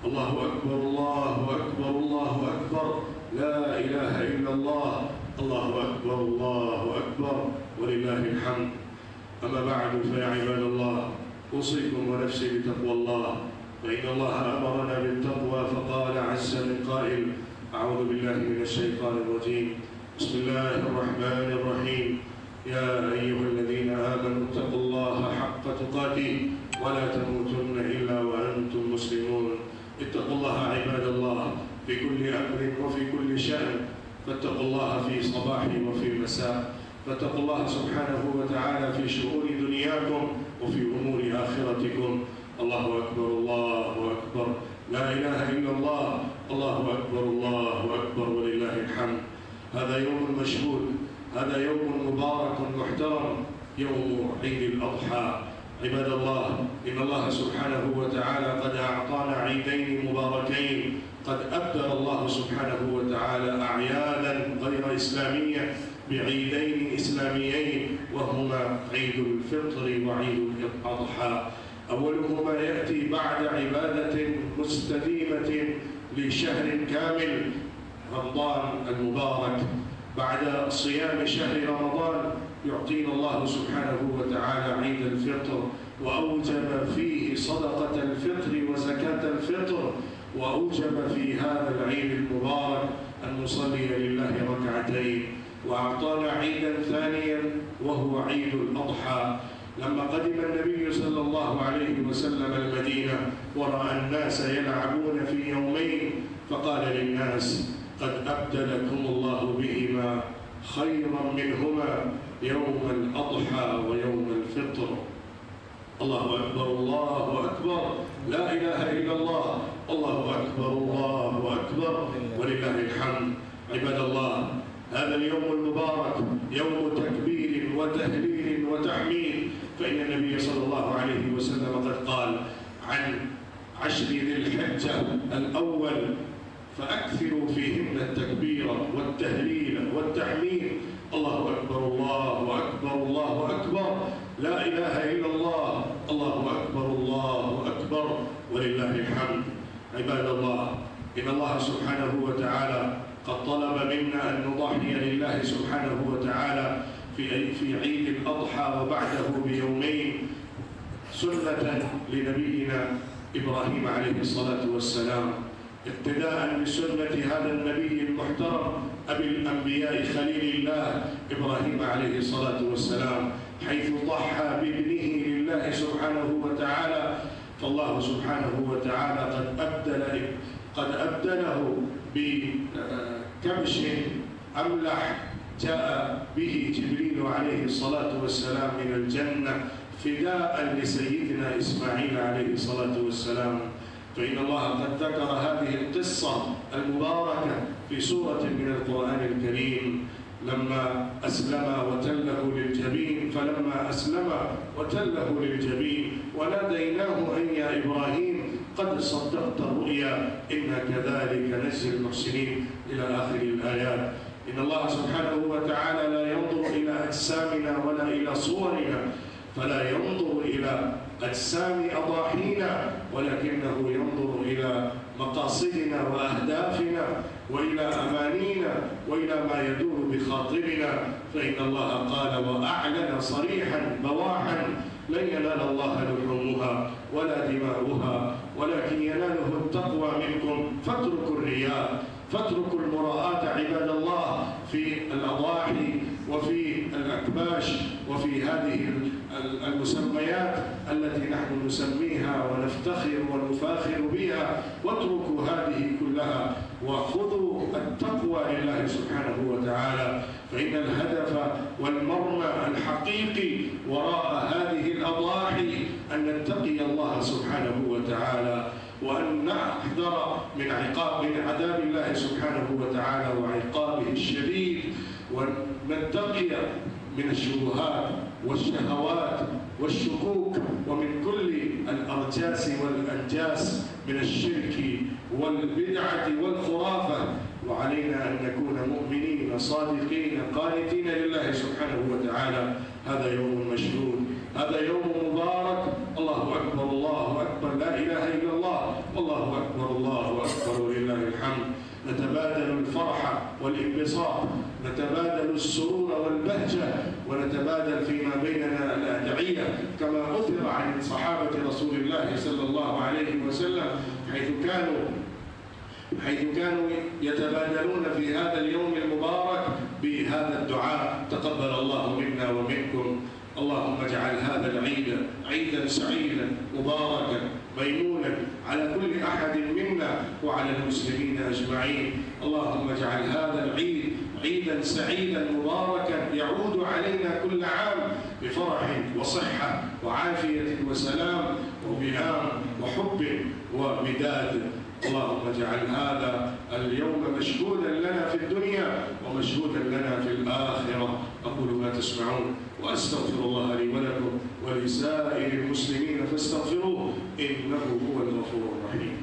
الله أكبر الله أكبر الله أكبر، لا إله إلا الله، الله أكبر الله أكبر ولله الحمد. أما بعد، فيا عباد الله، أوصيكم ونفسي بتقوى الله، فإن الله أمرنا بالتقوى فقال عز من قائل: أعوذ بالله من الشيطان الرجيم، بسم الله الرحمن الرحيم، يا أيها الذين آمنوا اتقوا الله حق تقاته ولا تموتن إلا وأنتم مسلمون. اتقوا الله عباد الله في كل أمر وفي كل شأن، فاتقوا الله في صباح وفي مساء، فاتقوا الله سبحانه وتعالى في شؤون دنياكم وفي أمور آخرتكم. الله أكبر الله أكبر، لا إله إلا الله، الله أكبر الله أكبر ولله الحمد. هذا يوم مشهود، هذا يوم مبارك محترم، يوم عيد الأضحى. عباد الله، إن الله سبحانه وتعالى قد أعطانا عيدين مباركين، قد أبدل الله سبحانه وتعالى أعيادا غير إسلامية بعيدين إسلاميين، وهما عيد الفطر وعيد الأضحى. أولهما يأتي بعد عبادة مستديمة لشهر كامل، رمضان المبارك. بعد صيام شهر رمضان يعطينا الله سبحانه وتعالى عيد الفطر، وأوجب فيه صدقة الفطر وزكاة الفطر، وأوجب في هذا العيد المبارك أن نصلي لله ركعتين. وأعطانا عيدا ثانيا وهو عيد الأضحى. لما قدم النبي صلى الله عليه وسلم المدينة ورأى الناس يلعبون في يومين، فقال للناس: قد أبدلكم الله بهما خيرا منهما، يوم الأضحى ويوم الفطر. الله أكبر الله أكبر، لا إله إلا الله، الله أكبر الله أكبر ولله الحمد. عباد الله، هذا اليوم المبارك يوم تكبير وتهليل وتحميد، فإن النبي صلى الله عليه وسلم قد قال عن 10 ذي الحجة الأول: فأكثروا فيهن التكبير والتهليل والتحميد، الله أكبر الله أكبر الله أكبر، لا إله إلا الله، الله أكبر الله أكبر ولله الحمد. عباد الله، إن الله سبحانه وتعالى قد طلب منا أن نضحي لله سبحانه وتعالى في عيد الأضحى وبعده بيومين، سنة لنبينا إبراهيم عليه الصلاة والسلام، اقتداء بسنة هذا النبي المحترم أبي الأنبياء خليل الله إبراهيم عليه الصلاة والسلام، حيث ضحى بابنه لله سبحانه وتعالى. فالله سبحانه وتعالى قد أبدله بكبش أملح جاء به جبريل عليه الصلاة والسلام من الجنة فداء لسيدنا إسماعيل عليه الصلاة والسلام. فإن الله قد ذكر هذه القصة المباركة في سورة من القرآن الكريم، لما أسلم وتله للجبين، فلما أسلم وتله للجبين وناديناه أن يا إبراهيم قد صدقت الرؤيا إنا كذلك نجزي المحسنين إلى آخر الآيات. إن الله سبحانه وتعالى لا ينظر إلى أجسامنا ولا إلى صورنا، فلا ينظر إلى أجسام أضاحينا، ولكنه ينظر إلى مقاصدنا وأهدافنا وإلى أمانينا وإلى ما يدور بخاطرنا. فإن الله قال وأعلن صريحا بواحا: لن ينال الله لحومها ولا دماؤها ولكن يناله التقوى منكم، فاتركوا الرياء، فاتركوا المراءة عباد الله في الأضاحي وفي الأكباش وفي هذه المسميات التي نحن نسميها ونفتخر ونفاخر بها. واتركوا هذه كلها وخذوا التقوى لله سبحانه وتعالى، فإن الهدف والمرمى الحقيقي وراء هذه الأضاحي أن نتقي الله سبحانه وتعالى، وأن نحذر من عذاب الله سبحانه وتعالى وعقابه الشديد، ونتقي من الشبهات والشهوات والشكوك ومن كل الأرجاس والأنجاس من الشرك والبدعة والخرافة. وعلينا أن نكون مؤمنين صادقين قانتين لله سبحانه وتعالى. هذا يوم مشهود، هذا يوم مبارك. الله أكبر الله أكبر، لا إله إلا الله، الله أكبر الله نتبادل الفرح والانبساط، نتبادل السرور والبهجة، ونتبادل فيما بيننا الأدعية كما أثر عن صحابة رسول الله صلى الله عليه وسلم حيث كانوا يتبادلون في هذا اليوم المبارك بهذا الدعاء: تقبل الله منا ومنكم. اللهم اجعل هذا العيد عيدا سعيدا مباركا ميمونا على كل أحد منا وعلى المسلمين أجمعين. اللهم اجعل هذا العيد عيدا سعيدا مباركا يعود علينا كل عام بفرح وصحة وعافية وسلام وبهام وحب ومداد. اللهم اجعل هذا اليوم مشهودا لنا في الدنيا ومشهودا لنا في الآخرة. أقول ما تسمعون وأستغفر الله لي ولكم ولسائر المسلمين فاستغفروه إنه هو الغفور الرحيم.